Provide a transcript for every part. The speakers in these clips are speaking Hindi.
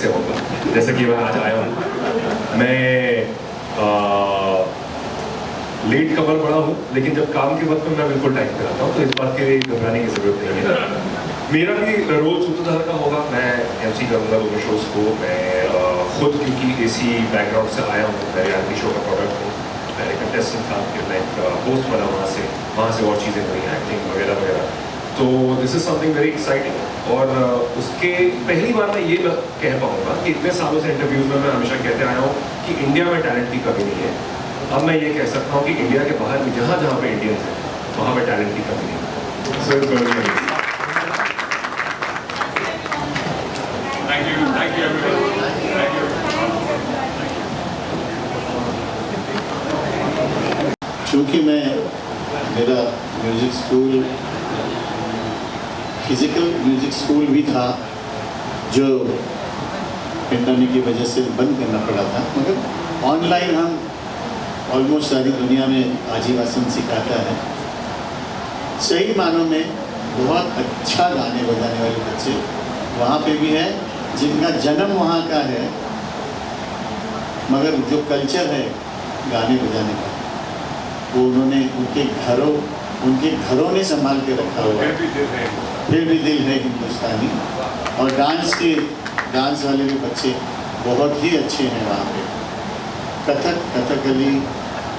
से होगा, जैसे कि मैं आज आया हूँ। मैं लेट कमर बड़ा हूँ, लेकिन जब काम के वक्त में मैं बिल्कुल टाइम पे आता हूँ, तो इस बात के लिए घबराने की जरूरत नहीं है। मेरा भी रोल सूत्रधार का होगा, मैं MC करूँगा दोनों शोज को। मैं खुद क्योंकि इसी बैकग्राउंड से आया हूँ, मैं रियलिटी शो का प्रोडक्ट हूँ, मैं एक कंटेस्टेंट था, फिर मैं एक होस्ट बना वहाँ से और चीज़ें हुई, एक्टिंग वगैरह वगैरह। तो this is something very exciting. और उसके पहली बार मैं ये कह पाऊँगा कि इतने सालों से इंटरव्यूज़ में मैं हमेशा कहते आया हूँ कि इंडिया में टैलेंट की कमी नहीं है। अब मैं ये कह सकता हूँ कि इंडिया के बाहर भी जहाँ जहाँ पे इंडियंस हैं, वहाँ पे टैलेंट की कमी नहीं है। So it's very nice. Thank you everyone. Thank you. चूँकि मेरा music school physical music school भी था, जो पेंडेमिक की वजह से बंद करना पड़ा था, मगर ऑनलाइन हम ऑलमोस्ट सारी दुनिया में आजीवासन सिखाता है। सही मानों में बहुत अच्छा गाने बजाने वाले बच्चे वहाँ पे भी हैं, जिनका जन्म वहाँ का है, मगर जो कल्चर है गाने बजाने का, वो उन्होंने उनके घरों ने संभाल के रखा हुआ है। फिर भी दिल है हिंदुस्तानी। और डांस वाले भी बच्चे बहुत ही अच्छे हैं वहाँ पे। कथकली,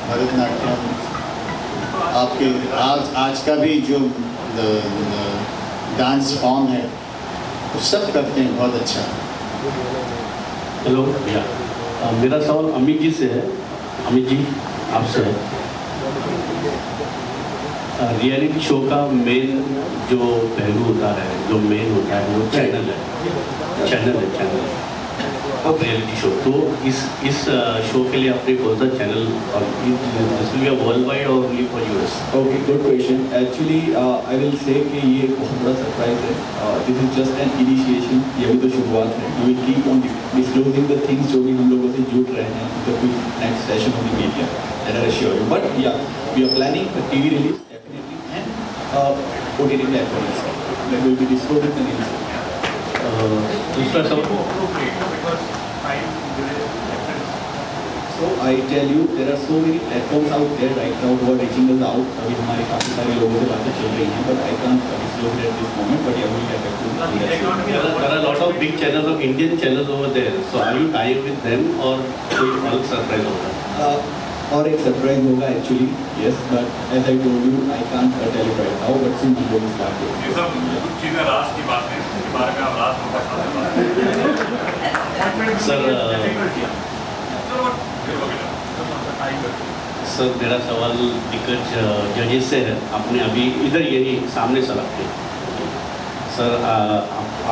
भरतनाट्यम, आपके आज का भी जो डांस फॉर्म है, वो सब करते हैं बहुत अच्छा। हेलो भैया, मेरा सवाल अमित जी से है। अमित जी, आपसे है। रियलिटी शो का मेन जो पहलू होता है, जो मेन होता है, वो चैनल है रियलिटी शो। तो इस शो के लिए आपने कौन सा चैनल, और this will be world wide और only for US? Okay, good question. Actually I will say कि ये बहुत बड़ा सरप्राइज है। This is just an initiation, ये भी तो शुरुआत है। We will keep on disclosing the things जो भी हम लोगों से जुड़ रहे हैं the next session of the media, that I assure you. But yeah we are planning a TV release definitely and OTT platforms that will be disclosed in the news. दूसरा सवाल, So I tell you, there are so many platforms out there right now who are reaching us out. अभी हमारे काफ़ी सारे लोगों से बातें चल रही हैं, but I can't disclose it at this moment. But yeah, we'll get back to you. there are a lot of big channels of Indian channels over there. So are you tying with them or कोई अलग सरप्राइज होगा? और एक सरप्राइज होगा actually, yes, but as I told you, I can't tell it right now. But soon we will start it. ये सब कुछ चीज़ें राज की बात है, इसके बारे में आप राज को बता सर मेरा सवाल दिग्गज जजेस से है। आपने अभी इधर यही सामने से रखे सर,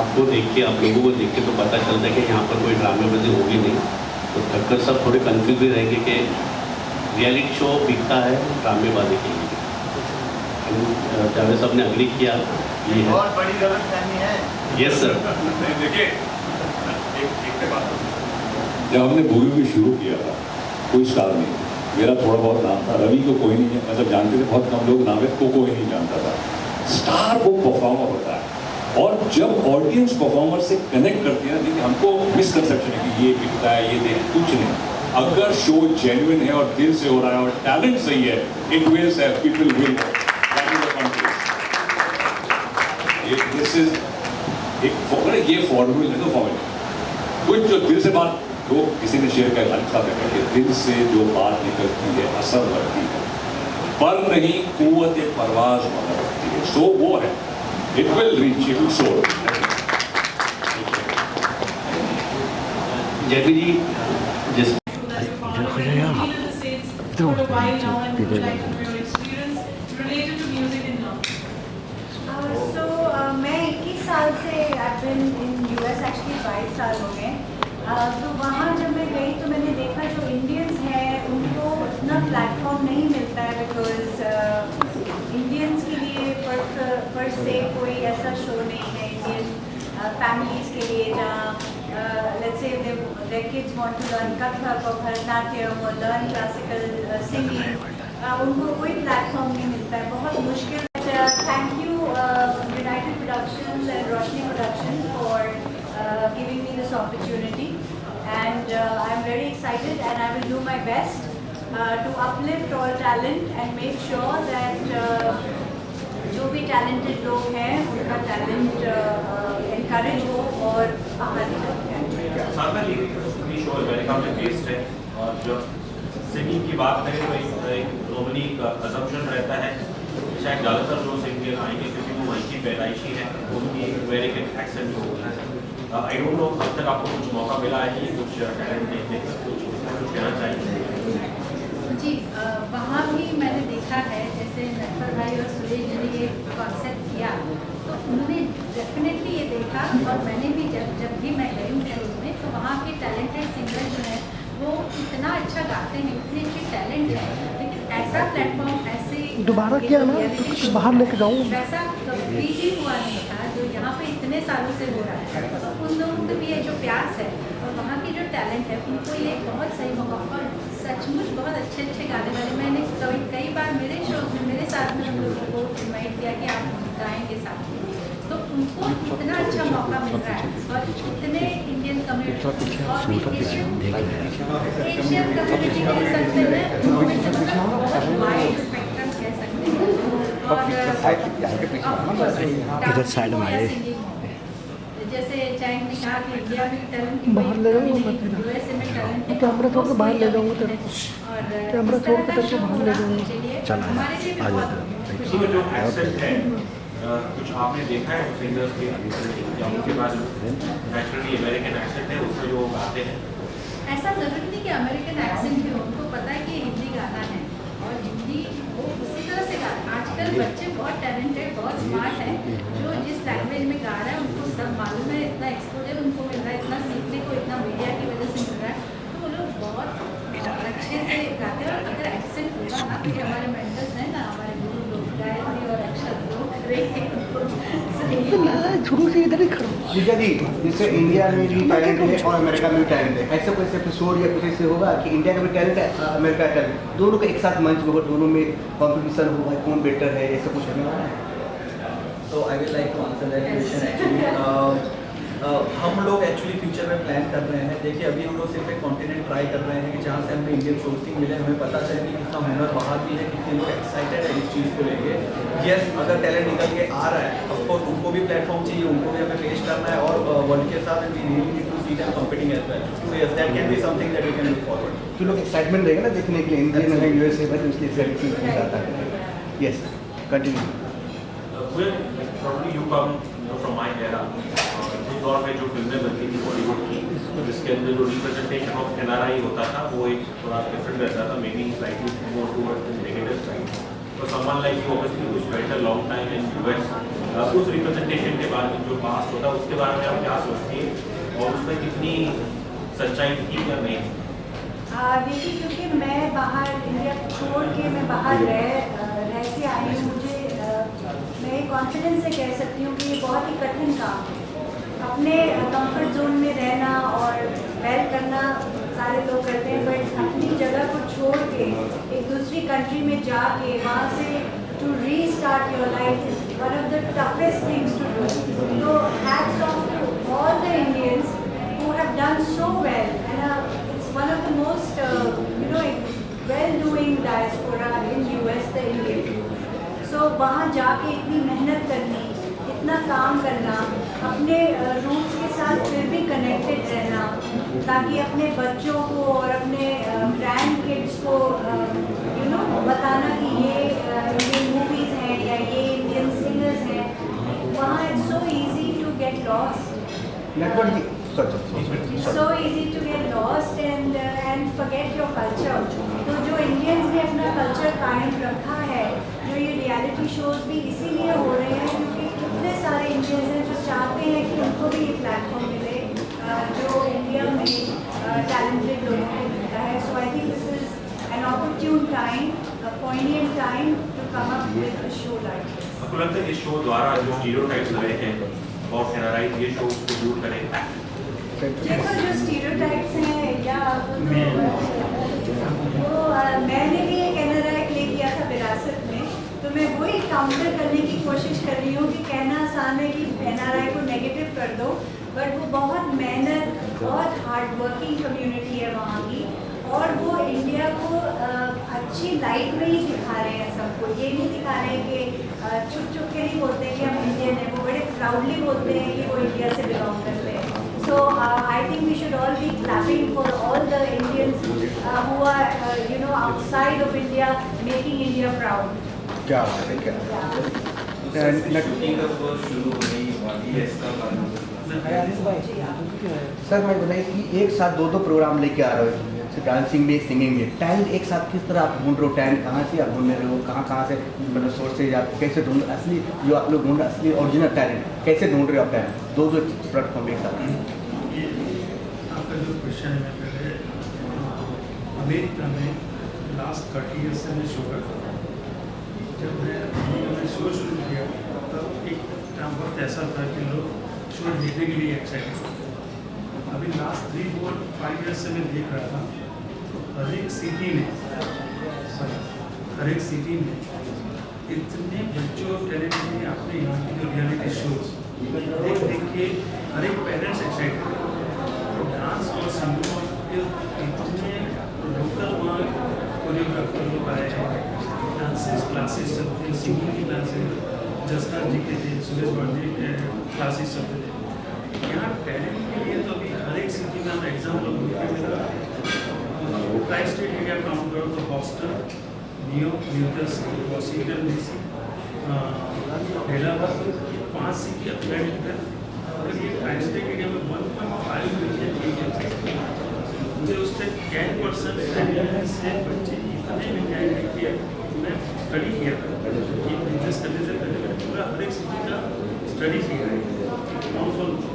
आपको देख के, आप लोगों को देख के तो पता चलता है कि यहाँ पर कोई ड्रामेबाजी होगी नहीं। तो ठक्कर साहब थोड़े कंफ्यूज भी रहेंगे कि रियलिटी शो बिकता है ड्रामेबाजी के लिए। जावेद साहब ने अग्री किया, ये है बहुत बड़ी गलतफहमी है। Yes sir. देखिए, एक बात जब हमने मूवी भी शुरू किया था, कोई स्टार नहीं, मेरा थोड़ा बहुत नाम था, रवि को कोई नहीं, मतलब जानते थे बहुत कम लोग, नावेद को कोई नहीं जानता था। स्टार वो परफॉर्मर होता है, और जब ऑडियंस परफॉर्मर से कनेक्ट करती है, देखिए हमको मिसकंसेप्शन है कि ये बिकता है, ये देख, कुछ नहीं। अगर शो जेन्युइन है और दिल से हो रहा है और टैलेंट सही है, इट विल्स है, पीपल विल। दिस इज ये फॉर्मूला है, तो फॉर्मूला कुछ जो दिल से बात, तो किसी ने शेयर किया, अच्छा लगा कि दिल से जो बात निकलती है असर लगती है, पर नहीं कुव्वत परवाज वाला रखती है। सो वो है, it will reach, it will सोर। जयपी जी, जिस मैं 21 साल से US एक्चुअली 22 साल हो गए। तो वहाँ जब मैं गई तो मैंने देखा जो इंडियंस हैं उनको उतना प्लेटफॉर्म नहीं मिलता है, बिकॉज इंडियंस के लिए पर से कोई ऐसा शो नहीं है इंडियन फैमिलीज़ के लिए जहाँ let's say their kids want to learn Kathak और भरतनाट्यम और लर्न क्लासिकल सिंगिंग, उनको कोई प्लेटफॉर्म नहीं मिलता है, बहुत मुश्किल। Thank you United productions and Roshni production for giving me this opportunity, and I'm very excited, and I will do my best to uplift all talent and make sure that जो भी talented लोग हैं उनका talent encourage हो और बाहर निकल जाए। साथ में ये शो अमेरिका में बेस्ड है और जब सिंगिंग की बात करें तो एक नॉर्मली असम्पशन रहता है शायद ज़्यादातर जो सिंगर आएंगे क्योंकि वो वहीं की पैदाइशी है, उनकी अमेरिकन एक्सेंट जो होता है। आई डोंट नो अब तक आपको कुछ मौका मिला है कि कुछ टैलेंट देखने का, कुछ कहना चाहिए? जी, वहाँ भी मैंने देखा है, जैसे नटवर भाई और सुरेश जी ने ये कॉन्सेप्ट किया तो उन्होंने डेफिनेटली ये देखा, और मैंने भी जब भी मैं गई हूँ शो में तो वहाँ के टैलेंटेड सिंगर जो है वो इतना अच्छा गाते हैं, इतनी अच्छी टैलेंट है, लेकिन ऐसा प्लेटफॉर्म ऐसे दोबारा किया ना तो कुछ बाहर लेके जाऊँ वैसा कभी भी हुआ नहीं था जो यहाँ पे इतने सालों से हो रहा है। तो उन लोगों को भी ये जो प्यास है और वहाँ की जो टैलेंट है उनको ये बहुत सही मौका, और सचमुच बहुत अच्छे अच्छे गाने वाले, मैंने कई बार मेरे शो में मेरे साथ में उन लोगों को इन्वाइट किया कि आप गाएंगे साथ में, तो उनको इतना अच्छा मौका मिल रहा है, और इतने इंडियन कम्युनिटी और एशियन कम्युनिटी कह सकते हैं, बहुत वाइड स्पेक्ट्रम कह सकते हैं, और इधर साइड में आए। जैसे चैंग ने कहा कि इंडिया में टैलेंट की बाहर ले जाऊंगा मैं तेरा। यूएसए में टैलेंट है, कैमरा छोड़ के बाहर ले जाऊंगा तेरे को। और कैमरा छोड़ के तेरे को बाहर ले जाऊंगा। चल हमारे लिए भी बहुत तो जो एक्सेंट है कुछ आपने देखा है सिंगर्स के या उनके बाद नेचुरली अमेरिकन एक्सेंट है उसमें जो गाते हैं? ऐसा जरूरी नहीं कि अमेरिकन एक्सेंट भी हो, उनको पता है कि हिंदी गाना है और हिंदी वो उसी तरह से गाते हैं। आजकल बच्चे बहुत टैलेंटेड, बहुत स्मार्ट हैं, जो जिस लैंग्वेज में गा रहा है उनको सब मालूम है, इतना एक्सपोजर उनको मिल रहा है, इतना सीखने को इतना मीडिया की वजह से मिल रहा है, तो वो लोग बहुत अच्छे से गाते हैं। और अगर एक्सेंट होगा ना तो हमारे मेंटर्स हैं ना, हमारे गुरु लोग गायत्री और अक्षर लोग शुरू से इधर ही खड़ा। विजय जी, जैसे इंडिया में भी टैलेंट है और अमेरिका में भी टैलेंट है, ऐसा कोई एपिसोड या कुछ ऐसे होगा कि इंडिया का भी टैलेंट है, अमेरिका का टैलेंट, दोनों का एक साथ मंच होगा, दोनों में कॉम्पिटिशन होगा, कौन बेटर है, ऐसा कुछ होने वाला है? So I would like to answer that question actually. हम लोग एक्चुअली फ्यूचर में प्लान कर रहे हैं। देखिए अभी हम लोग सिर्फ एक कॉन्टिनेंट ट्राई कर रहे हैं कि जहाँ से हमें इंडियन सोर्सिंग मिले, हमें पता चले कि कितना हुनर बाहर भी है, कितने लोग एक्साइटेड है इस चीज़ को लेके। यस, अगर टैलेंट निकल के आ रहा है ऑफकोर्स उनको भी प्लेटफॉर्म चाहिए, उनको भी हमें पेश करना है, और वर्ल्ड के साथ we really need to see them competing as well. So yes, that can be something that we can look forward. तो लोग एक्साइटमेंट रहेगा ना देखने के लिए, इंडियन है यूएसए है, उसकी सेलेक्शन आता है। Yes, continue. Well, probably you come from my era. जिस दौर में जो फिल्में बनती थी बॉलीवुड की, जिसके अंदर जो रिप्रेजेंटेशन ऑफ एनआरआई होता था वो एक थोड़ा डिफरेंट रहता था, maybe slightly more towards the negative side. तो someone like you obviously who spent a long time in US, उस रिप्रेजेंटेशन के बारे में जो पास्ट होता है उसके बारे में आप क्या सोचती है और उसमें कितनी सच्चाई थी या नहीं? देखिए, क्योंकि मैं बाहर इंडिया छोड़ के मैं बाहर रह के आई हूँ, मुझे मैं कॉन्फिडेंस से कह सकती हूँ कि ये बहुत ही कठिन काम है। अपने कंफर्ट जोन में रहना और वेल करना सारे लोग करते हैं, बट अपनी जगह को छोड़ के एक दूसरी कंट्री में जाके वहाँ से to restart your life is one of the toughest things to do. तो hats off to all the Indians who have done so well, and it's one of the most well-doing diaspora in US, the Indian. So वहाँ जाके इतनी मेहनत करनी, इतना काम करना, अपने रूट्स के साथ फिर भी कनेक्टेड रहना, ताकि अपने बच्चों को और अपने ग्रैंड किड्स को बताना कि ये इंडियन मूवीज़ हैं या ये इंडियन सिंगर्स हैं। वहाँ it's so easy to get lost, so easy to get lost and forget your culture. तो जो इंडियंस ने अपना कल्चर कायम रखा है, जो ये रियलिटी शोज भी इसीलिए हो रहे हैं क्योंकि कितने सारे इंडियंस हैं जो चाहते हैं कि उनको भी ये प्लेटफॉर्म मिले जो इंडिया में टैलेंटेड लोगों को मिलता है। So I think this is an opportune time, a poignant time to come up with a show like this. आपको लगता है इस शो द्वारा जो स्टीरियोटाइप्स रहे हैं और एनआरआई ये शो को दूर करें? देखो, जो स्टीरियोटाइप्स हैं या वो मैंने भी एक एनआरआई प्ले किया था विरासत में, तो मैं वही काउंटर करने की कोशिश कर रही हूँ कि कहना आसान है कि एनआरआई को नेगेटिव कर दो, बट वो बहुत मेहनत बहुत हार्ड वर्किंग कम्युनिटी है वहाँ की, और वो इंडिया को अच्छी लाइट में ही दिखा रहे हैं सबको। ये नहीं दिखा रहे हैं कि छुप छुप के नहीं बोलते कि हम इंडियन हैं, वो बड़े प्राउडली बोलते हैं कि वो इंडिया से बिलोंग करते हैं। So I think we should all be clapping for all the Indians who are outside of India, making India proud. क्या बात है, क्या सर मैं बताइए कि एक साथ दो प्रोग्राम लेके आ रहे हो, डांसिंग में, सिंगिंग में, टैलेंट एक साथ किस तरह आप ढूंढ रहे हो? टैलेंट कहाँ से आप ढूंढ रहे हो? कहाँ से मतलब सोर्सेज आप कैसे ढूंढ असली जो आप लोग ढूंढ असली ओरिजिनल टैलेंट कैसे ढूंढ रहे हो आप टैलेंट? दो प्लेटफॉर्म एक साथ। आपका जो क्वेश्चन है, पहले अमेरिका में लास्ट 30 ईयर्स से मैं शो करता था। जब मैं शो शुरू किया तब एक टाइम वक्त ऐसा था कि लोग शो देखने के लिए एक्साइटेड थे। अभी लास्ट 3-4-5 ईयर्स से मैं देख रहा था, हर एक सिटी में इतने बच्चों टैलेंट हैं अपने यहाँ की जो रियलिटी शोज देख के हर एक पेरेंट्स एक्साइटेड है। डांस और सिंगिंग के इतने लोकल वहाँ कोरियोग्राफर लोग आए हैं, डांसेस क्लासेस चलते हैं, सिंगिंग की क्लासेस जसना जी के थे, सुरेश वर्दी के क्लासेस चलते थे। यहाँ टैलेंट के लिए तो अभी हर एक सिटी में हम एग्जाम्पल मेरा ट्राई स्टेट एरिया काउंट करो तो Boston, New York, New Jersey, Washington DC, Delaware, ये 5 सिटी अटलांटिक है। अगर ये ट्राई स्टेट एरिया में 1.5 मिलियन एरिया मुझे उससे 10% से बच्चे इतने मिल जाएंगे कि मैं स्टडी किया था। ये बिजनेस करने से पहले मैंने पूरा हर एक सिटी का स्टडी किया है।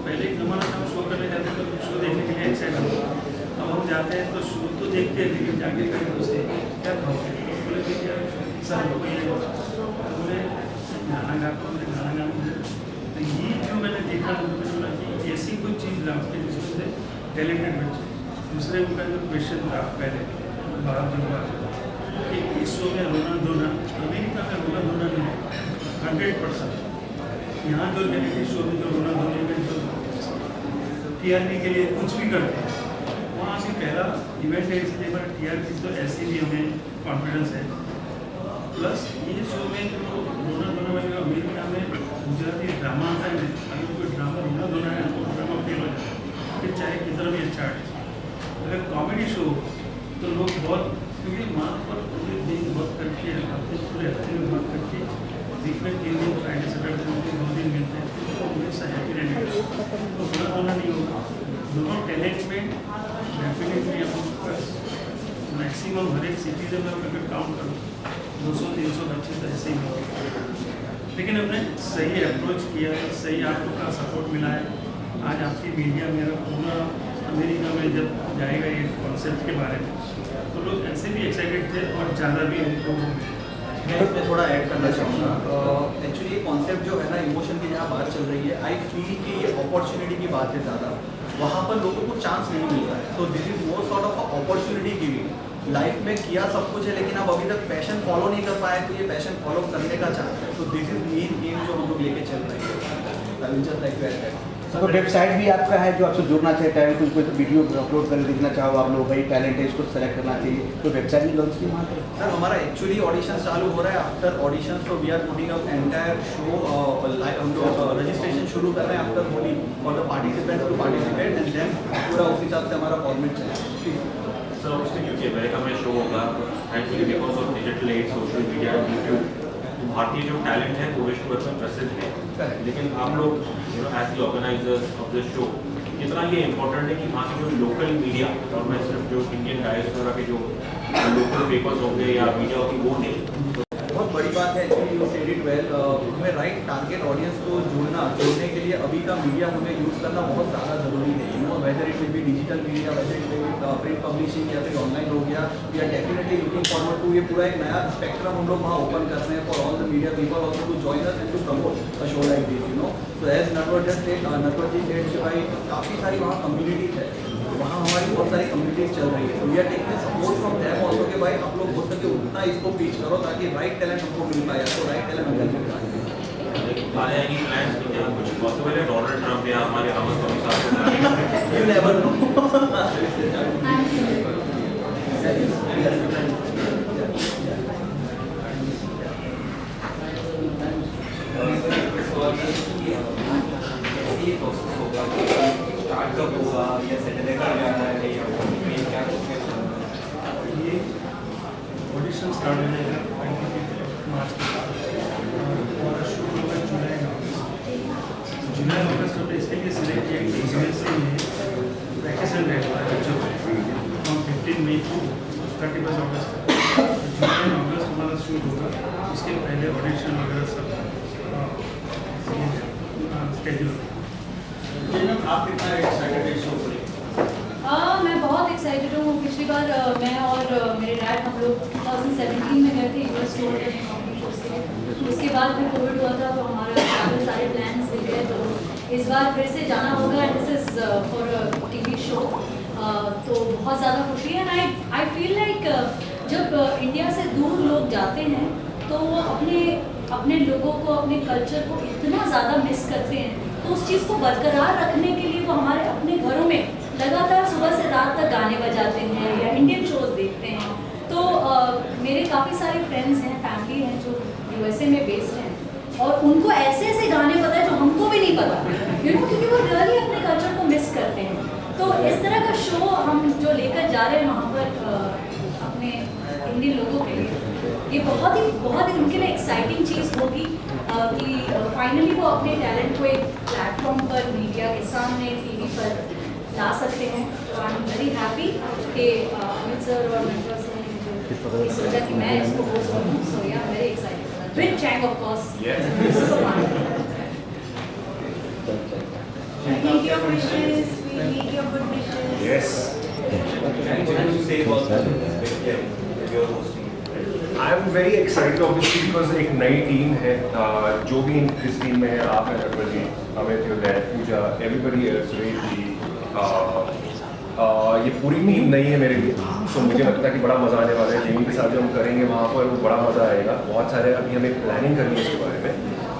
पहले एक ज़माना था हम शो करने जाते थे तो शो देखने के लिए एक्साइटेड होते। अब हम जाते हैं तो शो तो देखते हैं, लेकिन जाके कहीं उससे क्या खाओगे? बोले कि यार सर बोले गाना गाता हूँ, गाना गाने। तो ये जो मैंने देखा तो मुझे बोला कि ऐसी कोई चीज़ लाओगे जिसमें से टैलेंटेड बच्चे। दूसरे उनका जो क्वेश्चन था पहले बाहर जो हुआ कि इस शो में रोना धोना, अमेरिका में रोना धोना नहीं है 100%। यहाँ जो रियलिटी शो में जो रोना धोने में जो TRP के लिए कुछ भी करते हैं, वहाँ भी पहला इवेंट है, इसलिए पर TRP तो ऐसे भी हमें कॉन्फिडेंस है। प्लस ये शो में जो रोना धोना वाले अमेरिका में गुजराती ड्रामा आता है, अगर कोई ड्रामा रोना धोना है तो ड्रामा फेल हो जाता है, फिर चाहे कितना भी अच्छा आर्टिस्ट। अगर कॉमेडी शो तो लोग बहुत, क्योंकि वहाँ पर पूरे दिन वर्क करके पूरे हफ्ते में वर्क करके वीक में 3 दिन फ्राइडे सैटरडे 2 दिन मिलते हैं, तो हमेशा हैप्पी रहने का तो बुरा होना नहीं होगा। दोनों टैलेंट में डेफिनेटली हम मैक्सिमम हर एक सिटी में अगर काउंट करूँ 200-300 बच्चे तो ऐसे ही होंगे, लेकिन हमने सही अप्रोच किया है, सही आप लोग का सपोर्ट मिला है। आज आपकी मीडिया मेरा पूरा अमेरिका में जब जाएगा ये कॉन्सेप्ट के बारे में तो लोग ऐसे भी एक्साइटेड थे और ज़्यादा भी उनको मैं इसमें थोड़ा ऐड करना चाहूँगा। एक्चुअली ये कॉन्सेप्ट जो है ना, इमोशन की जहाँ बात चल रही है, आई फील कि ये अपॉर्चुनिटी की बात है ज़्यादा, वहाँ पर लोगों को चांस नहीं मिलता है। तो this is more sort of opportunity giving. Life में किया सब कुछ है, लेकिन आप अभी तक पैशन फॉलो नहीं कर पाए, तो ये पैशन फॉलो करने का चांस है। तो दिस इज मेन गेम जो हम लोग लेके चल रहे हैं। तो वेबसाइट भी आपका है जो आपसे जुड़ना चाहिए, टैलेंट को कोई वीडियो अपलोड करके देखना चाहो आप लोग, भाई टैलेंट है इसको सेलेक्ट करना चाहिए, तो वेबसाइट भी लॉन्च की वहाँ पर। सर हमारा एक्चुअली ऑडिशन चालू हो रहा है। आफ्टर ऑडिशन तो we are putting up entire show, हम लोग रजिस्ट्रेशन शुरू कर रहे हैं after Holi for the participants to participate, and then पूरा उस हिसाब से हमारा फॉर्मेट चलेगा। सर उसमें क्योंकि अमेरिका में शो होगा, actually because of digital ad, social media, YouTube, भारतीय जो टैलेंट है वो विश्व भर में प्रसिद्ध है। लेकिन आप लोग as the organisers of this show कितना ये इम्पोर्टेंट है कि वहाँ की जो लोकल मीडिया, और मैं सिर्फ जो इंडियन डायस्पोरा के जो लोकल पेपर्स होंगे या मीडिया होगी वो नहीं, बहुत बड़ी बात है। Actually you said it well, हमें राइट टारगेट ऑडियंस को जोड़ने के लिए अभी का मीडिया हमें यूज़ करना बहुत ज़्यादा ज़रूरी है। You know whether it will be digital media, whether it will be print publishing या फिर ऑनलाइन हो गया, we are definitely looking forward to ये पूरा एक नया स्पेक्ट्रम हम लोग वहाँ ओपन कर रहे हैं for all the media people also to join us and to promote a show like this, you know. तो एज नटवर जी सेड कि भाई काफ़ी सारी वहाँ कम्युनिटीज है, वहाँ हमारी बहुत सारी कम्युनिटीज चल रही है। तो we are taking support from them also कि भाई आप लोग हो सके उतना इसको पिच करो ताकि राइट टैलेंट हमको मिल पाए, तो राइट टैलेंट हमको मिल पाए। आया ही प्लान्स कि क्या कुछ पॉसिबल है डोनाल्ड ट्रम्प या हमारे हमद कौन साहब You never know. ये ऑडिशन स्टार्ट हो जाएगा 25 मार्च के बाद और शुरू होगा जुलाई अगस्त में इसके लिए सिलेक्ट किया कि इसमें से वैकेशन रहेगा बच्चों को फ्रॉम 15 मई टू 31 अगस्त तक जुलाई अगस्त हमारा शूट होगा। इसके पहले ऑडिशन वगैरह सब स्केड्यूल। आप कितना एक्साइटेड है शो को? मैं बहुत एक्साइटेड हूँ। पिछली बार मैं और मेरे डैड हम लोग 2017 में गए थे यूएस टूर करने कॉमेडी शोज के लिए। उसके बाद फिर कोविड हुआ था तो हमारा ट्रैवल सारे प्लान्स बिक गए। तो इस बार फिर से जाना होगा and this is for a TV show. तो बहुत ज़्यादा खुशी है एंड आई फील लाइक जब इंडिया से दूर लोग जाते हैं तो वो अपने लोगों को अपने कल्चर को इतना ज़्यादा मिस करते हैं। तो उस चीज़ को बरकरार रखने के लिए वो हमारे अपने घरों में लगातार सुबह से रात तक गाने बजाते हैं या इंडियन शोज देखते हैं। तो मेरे काफ़ी सारे फ्रेंड्स हैं, फैमिली हैं जो यूएसए में बेस्ड हैं और उनको ऐसे ऐसे गाने पता है जो हमको भी नहीं पता, क्योंकि वो रियली अपने कल्चर को मिस करते हैं। तो इस तरह का शो हम जो लेकर जा रहे हैं वहाँ पर अपने इंडियन लोगों के लिए, ये बहुत ही उनके लिए एक्साइटिंग चीज़ होगी कि फाइनली वो अपने टैलेंट को एक प्लेटफॉर्म पर मीडिया के सामने टीवी पर ला सकते हैं। तो आई एम वेरी हैप्पी कि अमित सर और मेंटर सर ने मुझे सोचा कि मैं इसको होस्ट करूँ। So ya very excited with चैंग of course. We need your wishes. We need your good wishes. Yes. I am very excited obviously because एक नई टीम है। जो भी इस टीम में है, आप हैं Akbar ji, Amit, your dad, Pooja, everybody else, Suresh ji, ये पूरी टीम नई है मेरे लिए। तो मुझे लगता है कि बड़ा मज़ा आने वाला है। जेमी के साथ जो हम करेंगे वहाँ पर वो बड़ा मज़ा आएगा। बहुत सारे अभी हमें प्लानिंग करनी है इसके बारे में।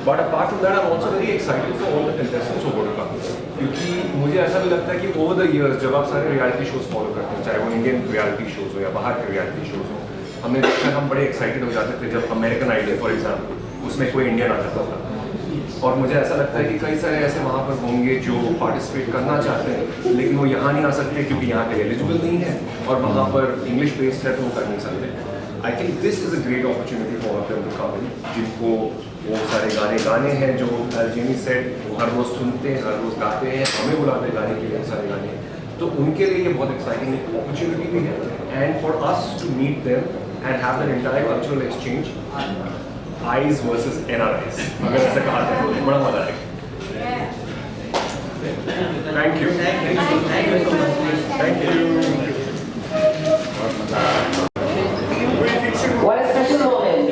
But apart from that I am also very excited for all the contestants of world cup, क्योंकि मुझे ऐसा भी लगता है कि ओवर द ईयर्स जब आप सारे रियलिटी शोज फॉलो करते हैं, चाहे वो इंडियन रियलिटी शोज हो या बाहर के रियलिटी शोज हो, हमने देखा हम बड़े एक्साइटेड हो जाते थे जब अमेरिकन आइडल फॉर एग्जाम्पल उसमें कोई इंडियन आ जाता था। और मुझे ऐसा लगता है कि कई सारे ऐसे वहाँ पर होंगे जो पार्टिसिपेट करना चाहते हैं लेकिन वो यहाँ नहीं आ सकते क्योंकि यहाँ पे एलिजिबल नहीं है और वहाँ पर इंग्लिश बेस्ड है तो वो कर नहीं सकते। I think this is a great opportunity for them to come in, जिनको वो सारे गाने हैं जो जेमी सेड हर रोज़ सुनते हैं, हर रोज़ गाते हैं, हमें बुलाते हैं गाने के लिए सारे गाने। तो उनके लिए ये बहुत एक्साइटिंग अपॉर्चुनिटी भी है and for us to meet them and have an entire cultural exchange, आईज वर्सेस NRIs, अगर ऐसा कहा जाए तो बड़ा मजा आएगा। Thank you, thank you. What a special moment.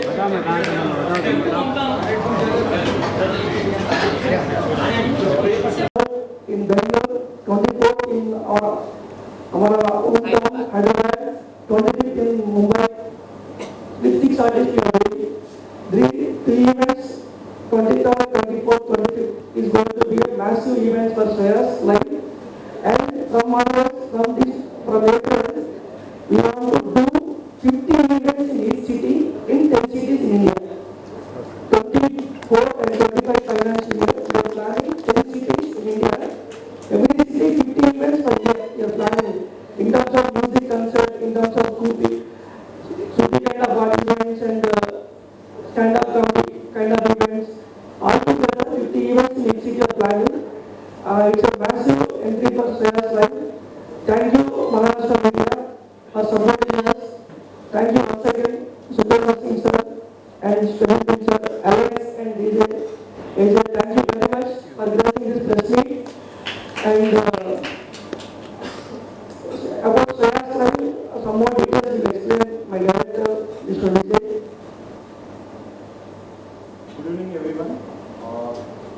In Bangalore, 24 in हमारा hometown Hyderabad, 25 in Mumbai, with 6 artists already. Three events, 23rd, 24th, 25th is going to be a massive event for Shreyas Live. And from April, we want to do 50 events in each city in 10 cities in India. 24 and 25 financial year, we are planning 10 cities in India. Every city 50 events per year we are planning. In terms of music concert, in terms of Sufi kind of art events and stand-up comedy kind of events. Altogether 50 events in each city are planning. It's a massive entry for Shreyas Live. Thank you Maharashtra Media for supporting us. Thank you once again Subrata Singh sir and Shweta sir, Alex and DJ. Thank you very much for gracing this press meet. And about Shreyas Live, some more details will explain my director, Mr. Vijay. Good evening, everyone.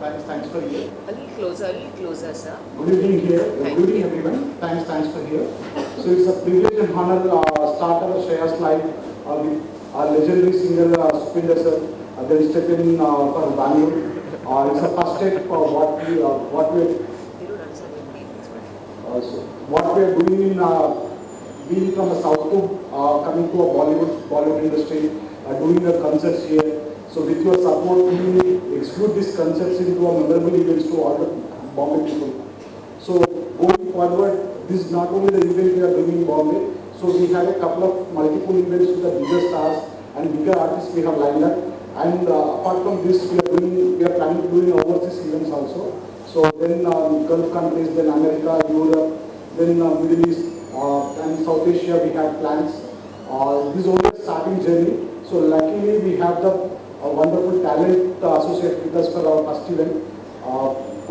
Thanks for here. A little closer, sir. Good evening, everyone. Thanks for here. So it's a privilege and honor start our Shreyas Live with our legendary singer Supinder sir. They step in for Bangalore. It's a first step for what we are doing in being from the South to coming to a Bollywood industry, doing the concerts here. So with your support, we will execute these concerts into a memorable events to all the Bombay people. So going forward, this is not only the event we are doing in Bombay. So we have a couple of multiple events with the bigger stars and bigger artists we have lined up. And apart from this, we are planning to do overseas events also. So then Gulf countries, then America, Europe, then Middle East and South Asia, we have plans. This is only a starting journey. So luckily, we have the wonderful talent associated with us for our first event.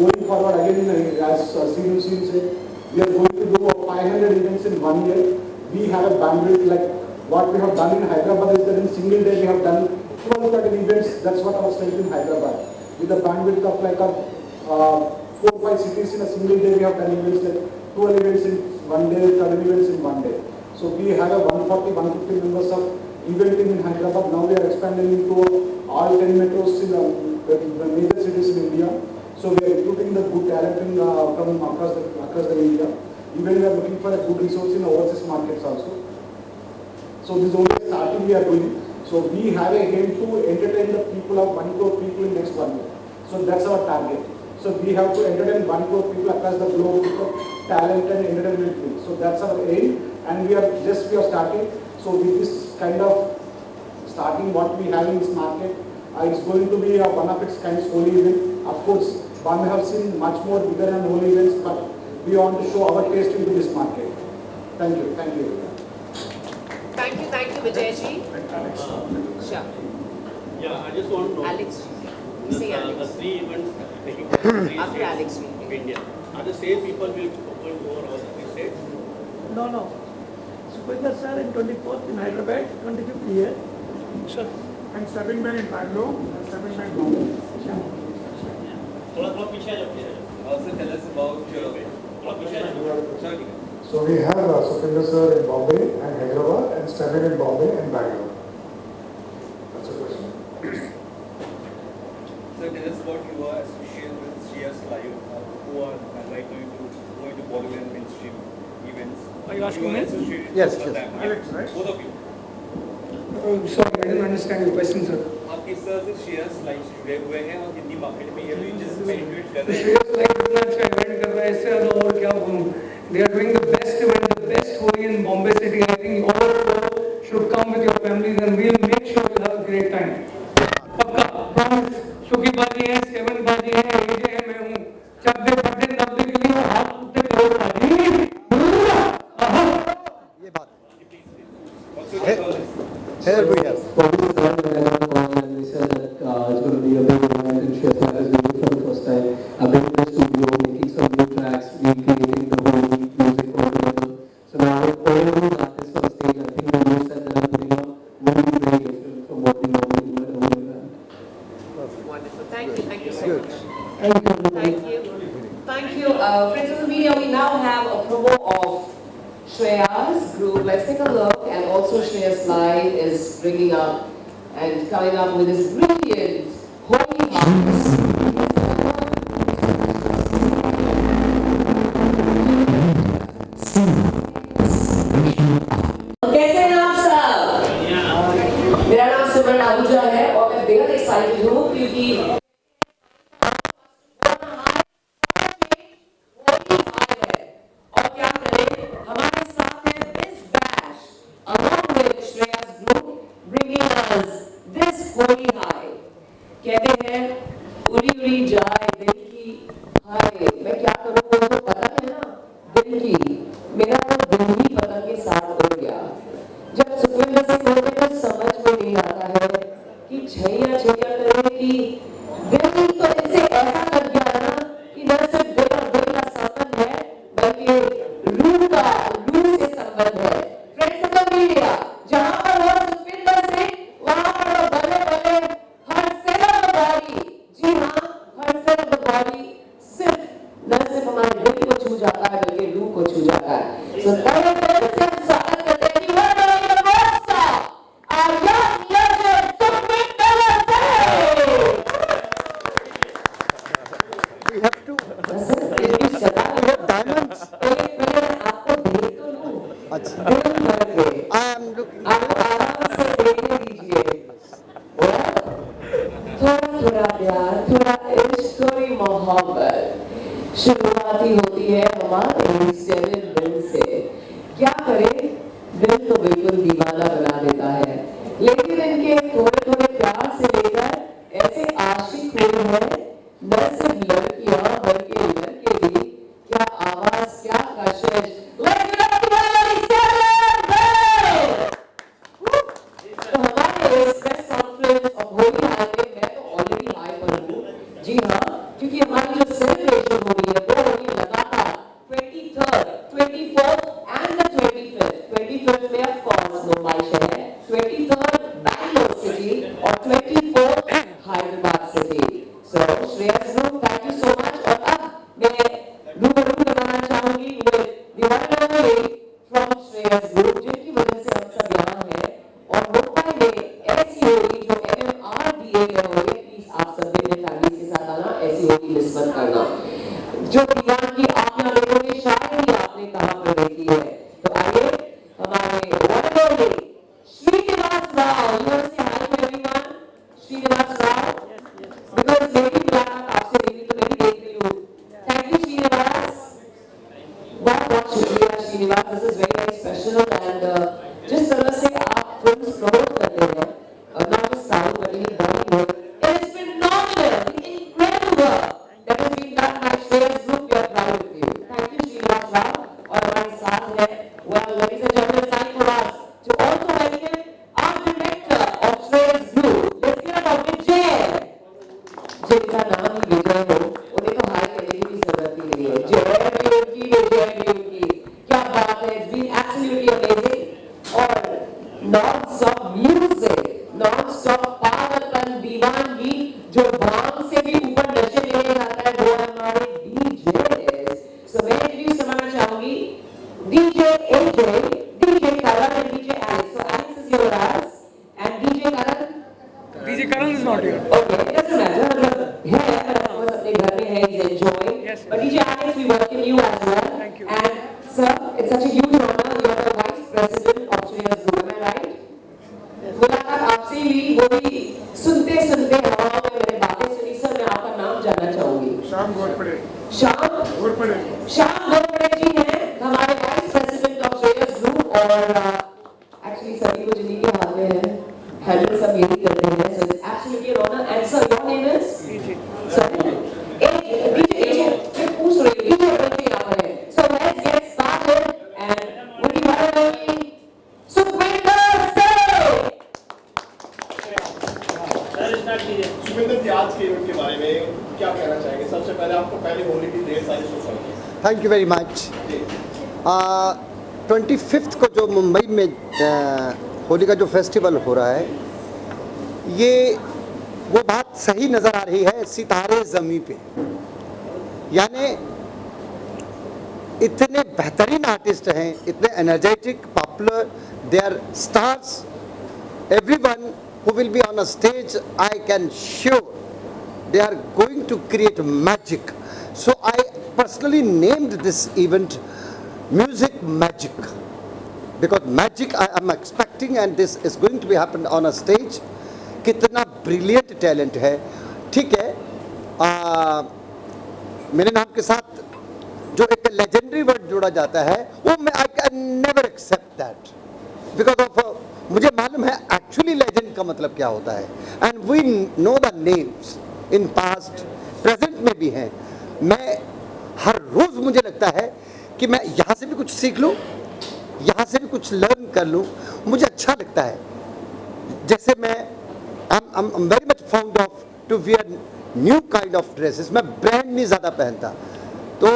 Going forward again, as Sinu said, we are going to do 500 events in 1 year. We have a bandwidth like what we have done in Hyderabad is that in single day we have done 12-13 events. That's what our strength in Hyderabad. With a bandwidth of like 4-5 cities in a single day, we have done events like 12 events in 1 day, 13 events in 1 day. So we have a 140-150 members of eventing in Hyderabad. Now we are expanding into all 10 metros in the major cities in India. So we are recruiting the good talent from across the India. Even we are looking for a good resource in overseas markets also. So this is only starting we are doing. So we have a aim to entertain the people of 1 crore people in next 1 year. So that's our target. So we have to entertain 1 crore people across the globe with talent and entertainment field. So that's our aim, and we are starting. So with this kind of starting what we have in this market, it's going to be one of its kind holy event. Of course, Bombay have seen much more bigger and holy events, but we want to show our taste into this market. Thank you. Thank you, Vijayji. Sure. Yeah, I just want to know. Alex. Say Alex. The 3 events taking place in 3 After states Alex, of India. Are the same people will go over all the 3 states? No. Sukhwinder sir in 24th in Hyderabad, 25th here. Sure. And stepping back in Bangalore, and stepping back in Bombay. थोड़ा पीछे आ जाओ. Also tell us about थोड़ा पीछे आ जाओ. So we have Sukhwinder sir in Bombay and Hyderabad and Steven in Bombay and Bangalore. That's a question. So tell us about your association with Shreyas Live, who are right now going to Bollywood and mainstream events. Are you asking me? Yes. Alex, right? Both of you. Sorry, I didn't understand your question, sir. आप किस तरह से Shreyas Live से जुड़े हुए हैं और हिंदी मार्केट में ये reaches penetrate कर रहे हैं? Shreyas Live इतना अच्छा इवेंट कर रहा है, इससे ज़्यादा और क्या बोलूँ? They are doing the best event, the best Holi in Bombay city. I think all of you should come with your families and we'll make sure you'll have a great time. पक्का, promise. शुकी बाजी है, सेवन बाजी है, एजे है, मैं हूँ. चब्बे बड्डे नब्बे के लिए हाथ उठे करो बाजी. ये बात. Everybody else. They said that it's going to be a big event and Shreyas Live is doing it for the first time. I've been in the studio making some new tracks, recreating the whole music altogether. So now all of these artists on stage, I think the new set that I'm putting up will be very different from what we normally do at a whole event. Wonderful. Thank you so much. Thank you. Friends of the media, we now have a promo of Shreya's group. Let's take a look. And also Shreyas Live is bringing up and coming up with this brilliant Holy Hearts. कैसे हैं आप सब? मेरा नाम सिमरन आहूजा है और मैं बेहद एक्साइटेड हूँ क्योंकि कहते हैं उड़ी उड़ी जाए दिल की हाय मैं क्या करूँ वो तो पता है ना दिल की मेरा तो दिल ही पतंग के साथ उड़ गया जब सुखविंदर से बोलते तो समझ में नहीं आता है कि छैया छैया करे कि दिल तो ऐसे ऐसा लग गया ना कि न सिर्फ दिल और दिल का संबंध है बल्कि रूह से संबंध है फ्रेंड्स ऑफ द मीडिया जहाँ पर वो सुखविंदर से वहाँ पर वो बल्ले बल्ले जी हाँ हर सिर्फ बॉडी सिर्फ न सिर्फ हमारे दिल को छू जाता है बल्कि रूह को छू जाता है सो पहले से हम स्वागत करते हैं कि one of the most star are young legend Sukhwinder से अच्छा दिल भर के आप आराम से देखने दीजिए। थोड़ा थोड़ा प्यार, थोड़ा इश्क, थोड़ी मोहब्बत शुरुआती होती है हमारे इस दिल से। क्या करें, दिल तो बिल्कुल दीवाना बना देता है, लेकिन इनके थोड़े थोड़े प्यार से लेकर ऐसे आशिक हुए हैं न सिर्फ लड़कियां बल्कि लड़के भी। क्या आवाज, क्या कशिश। तो हमारे इस प्रेस कॉन्फ्रेंस और होली हाई में मैं तो ऑलरेडी हाई पर हूँ। जी हाँ, क्योंकि हमारी जो सेलिब्रेशन हो रही है वो हो रही है लगातार 23rd, 24th and the 25th। 25th में ऑफ कोर्स मुंबई शहर, 23rd बैंगलोर सिटी और 24th Hyderabad city. So Shreyas group, thank you so much. और अब मैं रूबरू बनाना चाहूंगी with the one and only from Shreyas group, जिनकी वजह से हम सब यहाँ हैं। और मुंबई में ऐसी होली जो MMRDA में हो रही है, प्लीज आप सब मेरे फैमिली के साथ आना, ऐसी होली मिस मत करना। जो दीवान की आज्ञा देखोगे शायद ही आपने कहां पर देखी है। तो आइए हमारे one and only Srinivas Rao, you want say hi to everyone. Srinivas Rao, because मेरी मुलाकात आपसे हुई तो मैं भी देख रही हूँ। थैंक यू श्रीनिवास, बहुत बहुत शुक्रिया Srinivas, this is very very special. And जिस तरह से आप फिल्म्स प्रमोट करते हैं, not just south but in Bollywood, it is phenomenal, incredible work that has been done by Shreyas Group. We are proud of you. Thank you Srinivas Rao. और हमारे साथ है, well, ladies and gentlemen, it's time for us to also welcome our director of Shreyas Group. Let's get about Vijay, जिनका नाम ही विजय हो, उन्हें तो हाय कहने की भी जरूरत ही नहीं है। जय भी उनकी, विजय भी उनकी, क्या बात है, it's been absolutely amazing। और non-stop music, non-stop पागलपन, दीवानगी, जो भांग से भी ऊपर नशे लेने जाता है, वो हमारे DJs। So मैं इंट्रोड्यूस करना चाहूंगी DJ AJ, DJ Karan and DJ Alex. So Alex is here with us and DJ Karan. DJ Karan is not here. Okay, it doesn't matter. मतलब है, but of course अपने घर में है, he's enjoying. Yes. But DJ Alex, we welcome you as well. Thank you. And sir, it's such a huge honor. You are the Vice President of Shreyas Group. Am I right? मुलाकात आपसे हुई, वही सुनते सुनते हवाओं में मैंने बातें सुनी। सर, मैं आपका नाम जानना चाहूंगी। श्याम घोरपड़े। श्याम घोरपड़े। श्याम घोरपड़े जी हैं हमारे vice president of Shreyas group. और एक्चुअली सभी को जिन्हीं के हाथ में है, हैंडल सब यही करते हैं। So it's absolutely an honour. And sir, your name is sir DJ. मैं पूछ रही हूँ, डीजे बच्चे यहाँ पर हैं। So let's get started and with the one and only Sukhwinder Singh. Sukhwinder ji, आज के इवेंट के बारे में क्या कहना चाहेंगे? सबसे पहले आपको पहले होली की ढेर सारी शुभकामनाएं। Thank you very much. 25th को जो मुंबई में होली का जो फेस्टिवल हो रहा है, ये वो बात सही नज़र आ रही है सितारे ज़मीं पे। यानी इतने बेहतरीन आर्टिस्ट हैं, इतने energetic, popular, they are stars. Everyone who will be on a stage, I can sure they are going to create magic. So I personally named this event Music Magic, because magic I am expecting, and this is going to be happen on a stage. कितना brilliant talent है। ठीक है, मेरे नाम के साथ जो एक legendary word जोड़ा जाता है, वो मैं I can never accept that because of मुझे मालूम है एक्चुअली लेजेंड का मतलब क्या होता है। And we know the names in past, present में भी हैं। मैं हर रोज़ मुझे लगता है कि मैं यहाँ से भी कुछ सीख लूँ, यहाँ से भी कुछ लर्न कर लूँ, मुझे अच्छा लगता है। जैसे मैं I am very much fond of to wear new kind of dresses. मैं ब्रांड नहीं ज़्यादा पहनता, तो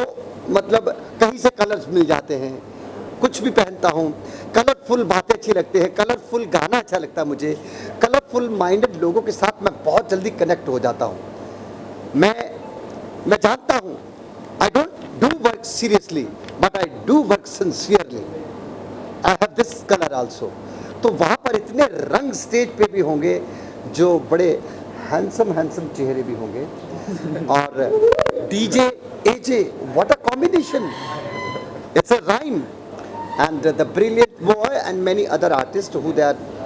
मतलब कहीं से कलर्स मिल जाते हैं, कुछ भी पहनता हूँ। कलरफुल बातें अच्छी लगती है, कलरफुल गाना अच्छा लगता है मुझे। कलरफुल माइंडेड लोगों के साथ मैं बहुत जल्दी कनेक्ट हो जाता हूँ। मैं जानता हूँ, I don't do work seriously but I do work sincerely. I have this colour also. तो वहाँ पर इतने रंग स्टेज पे भी होंगे जो बड़े हैंडसम चेहरे भी होंगे। और DJ AJ, what a combination, it's a rhyme. and the brilliant boy and many other artists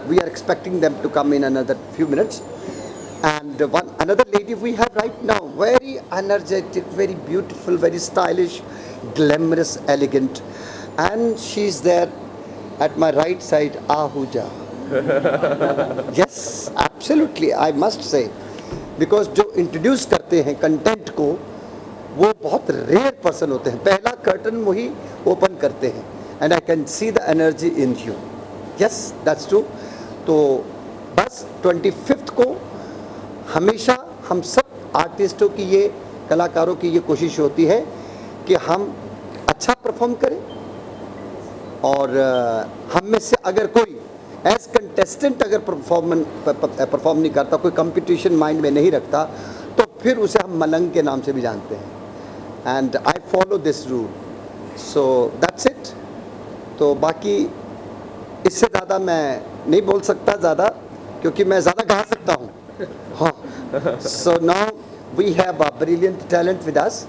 we are expecting them to come in another few minutes. And another lady we have right now, very energetic, very beautiful, very stylish, glamorous, elegant, and she's there at my right side, Ahuja. Yes, absolutely, I must say, because जो introduce करते हैं content को, वो बहुत rare person होते हैं. पहला curtain वही open करते हैं, and I can see the energy in you. Yes, that's true. तो बस 25th को हमेशा हम सब आर्टिस्टों की ये, कलाकारों की ये कोशिश होती है कि हम अच्छा परफॉर्म करें, और हम में से अगर कोई एज कंटेस्टेंट अगर परफॉर्म नहीं करता, कोई कंपटीशन माइंड में नहीं रखता, तो फिर उसे हम मलंग के नाम से भी जानते हैं. And I follow this rule, so that's it. तो बाकी इससे ज़्यादा मैं नहीं बोल सकता ज़्यादा, क्योंकि मैं ज़्यादा गा सकता हूँ. हाँ, so now we have a brilliant talent with us.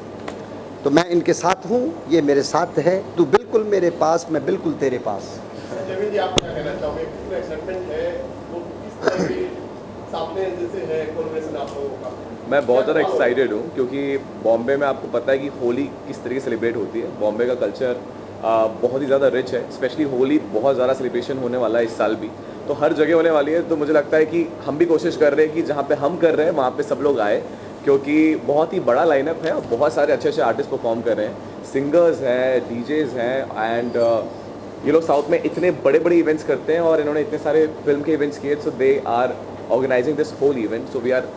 तो मैं इनके साथ हूँ, ये मेरे साथ है. तू बिल्कुल मेरे पास, मैं बिल्कुल तेरे पास. जमीन जी, आप क्या कहना चाहोगे? कितना एक्साइटमेंट है, वो किस तरह की सामने जैसे है कोलैबोरेशन आप लोगों का? मैं बहुत ज़्यादा एक्साइटेड हूँ, क्योंकि बॉम्बे में आपको पता है कि होली किस तरीके से सेलिब्रेट होती है. बॉम्बे का कल्चर बहुत ही ज़्यादा रिच है, स्पेशली होली बहुत ज़्यादा सेलिब्रेशन होने वाला है इस साल भी, तो हर जगह होने वाली है. तो मुझे लगता है कि हम भी कोशिश कर रहे हैं कि जहाँ पे हम कर रहे हैं वहाँ पे सब लोग आए, क्योंकि बहुत ही बड़ा लाइनअप है और बहुत सारे अच्छे अच्छे आर्टिस्ट परफॉर्म कर रहे हैं. सिंगर्स हैं, डीजेज हैं, एंड ये लोग साउथ में इतने बड़े बड़े इवेंट्स करते हैं और इन्होंने इतने सारे फिल्म के इवेंट्स किए. So they are organising this whole event, so we are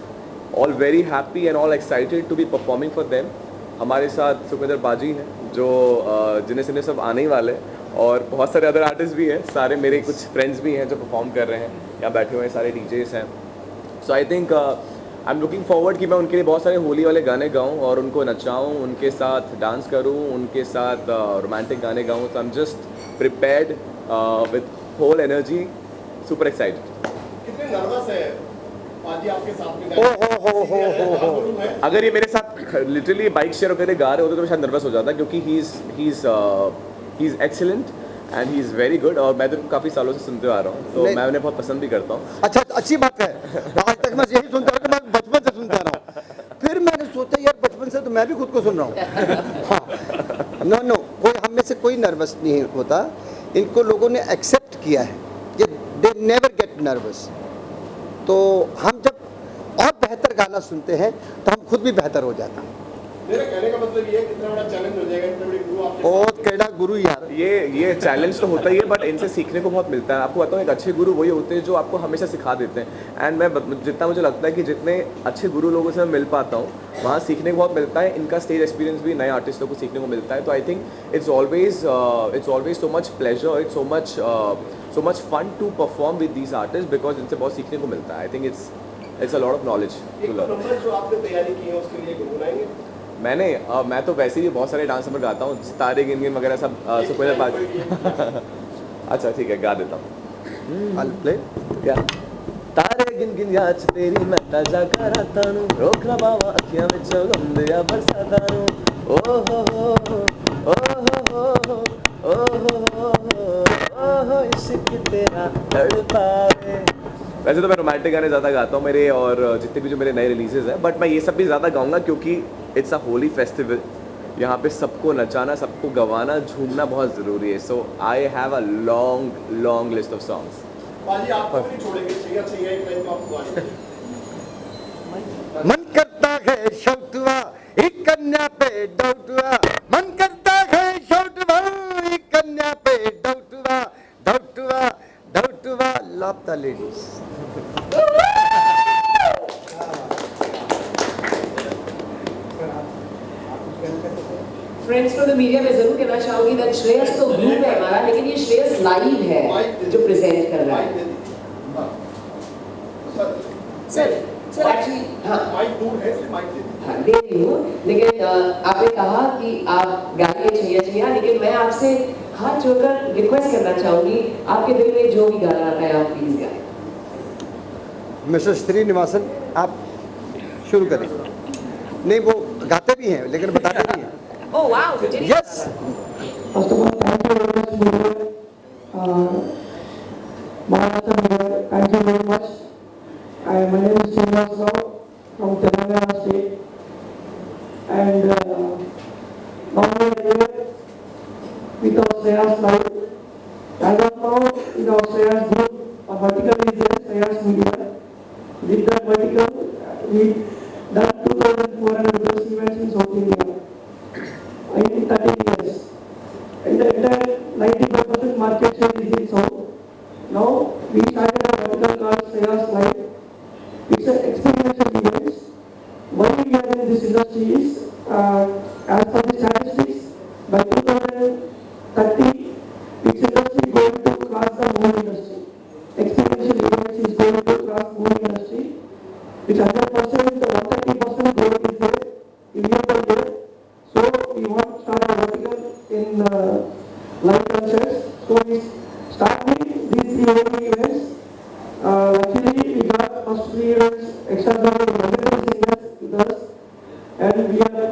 all very happy and all excited to be performing for them. हमारे साथ सुखविंदर बाजी हैं, जो जिन्हें सिने सब आने ही वाले, और बहुत सारे अदर आर्टिस्ट भी हैं. सारे मेरे कुछ फ्रेंड्स भी हैं जो परफॉर्म कर रहे हैं, यहाँ बैठे हुए हैं सारे डीजेस हैं. So I think I am looking forward कि मैं उनके लिए बहुत सारे होली वाले गाने गाऊँ और उनको नचाऊँ, उनके साथ डांस करूँ, उनके साथ रोमांटिक गाने गाऊँ. तो I am just prepared with whole energy, super excited. कितने नर्वस है पाजी आपके साथ में? अगर ये मेरे साथ लिटरली बाइक शेयर करके गा रहे होते तो मैं शायद नर्वस हो जाता, क्योंकि he is excellent and he is very good, और मैं तो काफ़ी सालों से सुनते आ रहा हूँ, तो मैं उन्हें बहुत पसंद भी करता हूँ. अच्छा, अच्छी बात है. आज तक मैं यही सुनता रहा, मैं बचपन से सुनता रहा हूँ. फिर मैंने सोचा यार बचपन से तो मैं भी खुद को सुन रहा हूँ. हाँ, नो, कोई हम में से कोई नर्वस नहीं होता. इनको लोगों ने एक्सेप्ट किया है, ये दे नेवर गेट नर्वस. तो हम जब और बेहतर गाना सुनते हैं तो हम खुद भी बेहतर हो जाते हैं. मेरा कहने का मतलब ये है, कितना बड़ा चैलेंज हो जाएगा, इतने बड़े गुरु आपके बहुत कैडा गुरु यार. ये चैलेंज तो होता ही है, बट इनसे सीखने को बहुत मिलता है. आपको बताऊँ, एक अच्छे गुरु वही होते हैं जो आपको हमेशा सिखा देते हैं. एंड मैं जितना मुझे लगता है कि जितने अच्छे गुरु लोगों से मैं मिल पाता हूँ, वहाँ सीखने को बहुत मिलता है. इनका स्टेज एक्सपीरियंस भी नए आर्टिस्टों को सीखने को मिलता है. तो I think it's always so much pleasure, it's so much fun to perform with these artists, because इनसे बहुत सीखने को मिलता है. I think it's a lot of knowledge to learn. Number जो आपने तैयारी की है उसके लिए गुनगुनाएंगे? मैं तो वैसे ही बहुत सारे डांस नंबर गाता हूँ, तारे गिन गिन वगैरह सब. सुखविंदर बाजी अच्छा ठीक है, गा देता हूँ. I'll play. क्या तारे गिन गिन याच तेरी मैं ताजा कराता हूँ, रोक ना बावा अखियां में गम दिया बरसाता हूँ. ओ हो इश्क तेरा तड़पावे. वैसे तो मैं रोमांटिक गाने ज़्यादा गाता हूँ मेरे, और जितने भी जो मेरे नए रिलीजेस हैं, बट मैं ये सब भी ज़्यादा गाऊंगा क्योंकि इट्स अ होली फेस्टिवल. यहाँ पे सबको नचाना, सबको गवाना, झूमना बहुत ज़रूरी है. So I have a long list of songs. पाजी आपको नहीं छोड़ेंगे, चाहिए एक लाइन तो आपको आनी. मन करता है शौटवा एक कन्या पे डौटवा, मन करता है शौटवा एक कन्या पे डौटवा, डौटवा डौटवा. Love the ladies. Friends, for the media में जरूर कहना चाहूंगी दैट श्रेयस तो ग्रुप है हमारा, लेकिन ये श्रेयस लाइव है जो प्रेजेंट कर रहा है. सर एक्चुअली माइक दूर है, इसलिए माइक दे दीजिए. हाँ, दे रही हूँ, लेकिन आपने कहा कि आप गाइए छैया, लेकिन मैं आपसे हाथ जोड़कर रिक्वेस्ट करना चाहूंगी, आपके दिल में जो भी गाना आता है आप प्लीज गाएं. मिस्टर श्रीनिवासन, आप शुरू करें. नहीं, वो गाते भी हैं लेकिन बताते नहीं हैं. Oh wow, yes. First of all, thank you very much. my name is Srinivas Rao from Telangana state. And now we are here with our Shreyas Live. As of now, in our Shreyas group, a vertical is there, Shreyas Media. With that vertical, we done 2,400 plus events in South India in 13 years. And the entire 95% market share is in South. Now we started a vertical called Shreyas Live. It's an experiential event. Why we are in this industry is, as per the statistics, by 2030, this industry is going to cross the movie industry. Experiential events is going to cross movie industry. It's 100%, 130% growth is there in year by year. So we want to start a vertical in live concerts. So we start with these 3 events. Luckily, we got first 3 events extraordinary wonderful singers with us, and we are